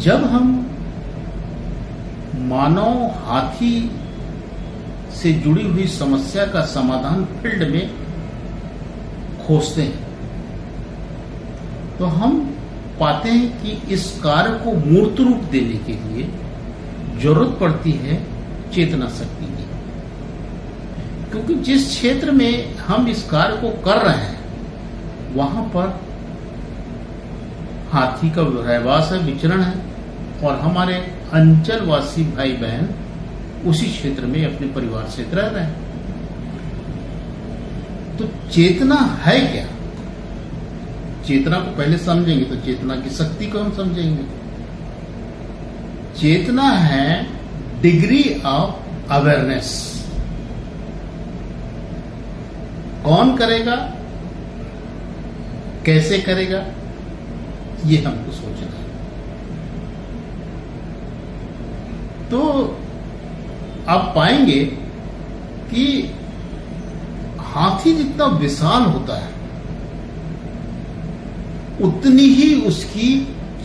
जब हम मानव हाथी से जुड़ी हुई समस्या का समाधान फील्ड में खोजते हैं तो हम पाते हैं कि इस कार्य को मूर्त रूप देने के लिए जरूरत पड़ती है चेतना शक्ति की, क्योंकि जिस क्षेत्र में हम इस कार्य को कर रहे हैं वहां पर हाथी का रहवास है, विचरण है, और हमारे अंचलवासी भाई बहन उसी क्षेत्र में अपने परिवार से रह रहे हैं। तो चेतना है क्या? चेतना को पहले समझेंगे तो चेतना की शक्ति को हम समझेंगे। चेतना है डिग्री ऑफ अवेयरनेस। कौन करेगा, कैसे करेगा, ये हमको सोचना है। तो आप पाएंगे कि हाथी जितना विशाल होता है उतनी ही उसकी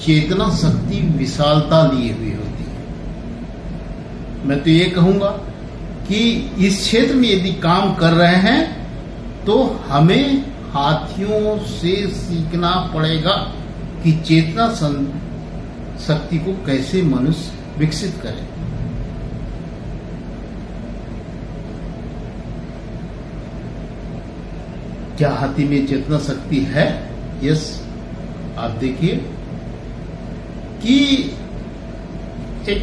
चेतना शक्ति विशालता लिए हुई होती है। मैं तो ये कहूंगा कि इस क्षेत्र में यदि काम कर रहे हैं तो हमें हाथियों से सीखना पड़ेगा कि चेतना शक्ति को कैसे मनुष्य विकसित करे। क्या हाथी में चेतना शक्ति है? यस। आप देखिए कि एक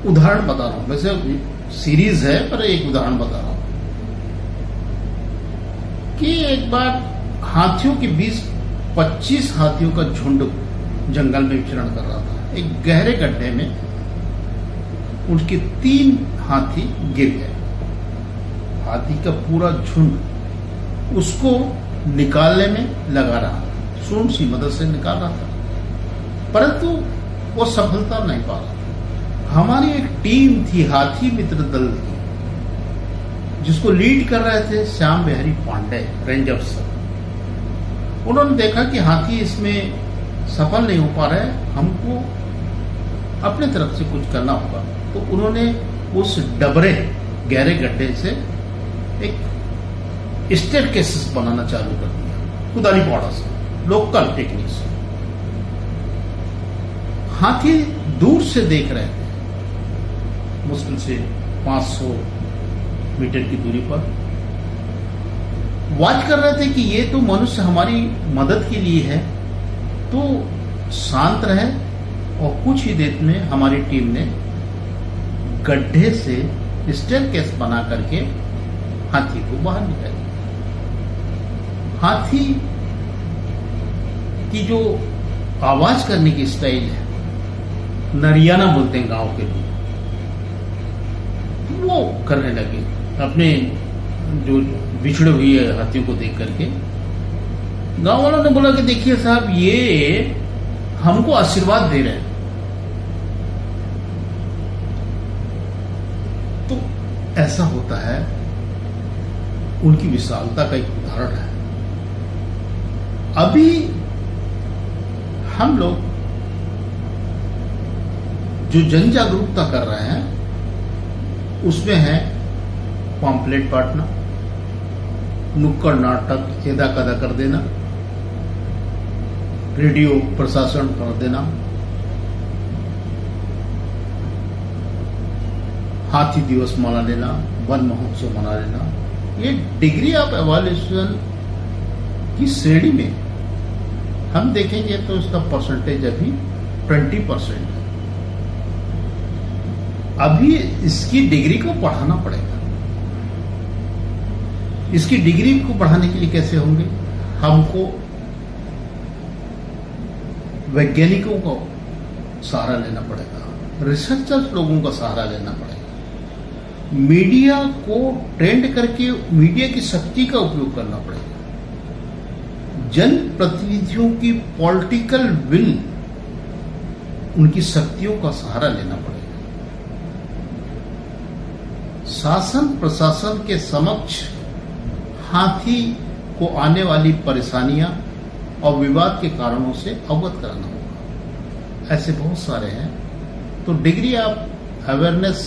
उदाहरण बता रहा हूं, वैसे सीरीज है पर एक उदाहरण बता रहा हूं कि एक बार हाथियों के बीच 25 हाथियों का झुंड जंगल में विचरण कर रहा था। एक गहरे गड्ढे में उनके 3 हाथी गिर गए। हाथी का पूरा झुंड उसको निकालने में लगा रहा, सूंड की मदद से निकाल रहा था, परंतु वो सफलता नहीं पा रहा था। हमारी एक टीम थी, हाथी मित्र दल थी, जिसको लीड कर रहे थे श्याम बिहारी पांडे, रेंज अफसर। उन्होंने देखा कि हाथी इसमें सफल नहीं हो पा रहा है, हमको अपने तरफ से कुछ करना होगा। तो उन्होंने उस डबरे गहरे गड्ढे से एक स्टेट केसेस बनाना चालू कर दिया, कुदारी पौड़ा से, लोकल टेक्निक से। हाथी दूर से देख रहे थे, मुश्किल से 500 मीटर की दूरी पर वॉच कर रहे थे कि ये तो मनुष्य हमारी मदद के लिए है, तो शांत रहे। और कुछ ही देर में हमारी टीम ने गड्ढे से स्टेयरकेस बना करके हाथी को बाहर निकाल दिया। हाथी की जो आवाज करने की स्टाइल है, नरियाना बोलते हैं गांव के लोग, वो करने लगे अपने जो बिछड़े हुए हाथियों को देख करके। गांव वालों ने बोला कि देखिए साहब, ये हमको आशीर्वाद दे रहे हैं। तो ऐसा होता है, उनकी विशालता का एक उदाहरण है। अभी हम लोग जो जन जागरूकता कर रहे हैं उसमें है पॉम्पलेट बांटना, नुक्कड़ नाटक एदा कदा कर देना, रेडियो प्रशासन कर देना, हाथी दिवस मना लेना, वन महोत्सव मना लेना। ये डिग्री ऑफ एवोल्यूशन की श्रेणी में हम देखेंगे तो इसका परसेंटेज अभी 20% है। अभी इसकी डिग्री को बढ़ाना पड़ेगा। इसकी डिग्री को बढ़ाने के लिए कैसे होंगे? हमको वैज्ञानिकों को सहारा लेना पड़ेगा, रिसर्चर्स लोगों का सहारा लेना पड़ेगा, मीडिया को ट्रेंड करके मीडिया की शक्ति का उपयोग करना पड़ेगा, जनप्रतिनिधियों की पॉलिटिकल विल, उनकी शक्तियों का सहारा लेना पड़ेगा। शासन प्रशासन के समक्ष हाथी को आने वाली परेशानियां और विवाद के कारणों से अवगत कराना होगा। ऐसे बहुत सारे हैं। तो डिग्री आप अवेयरनेस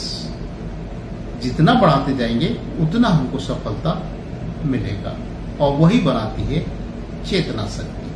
जितना बढ़ाते जाएंगे उतना हमको सफलता मिलेगा, और वही बनाती है चेतना शक्ति।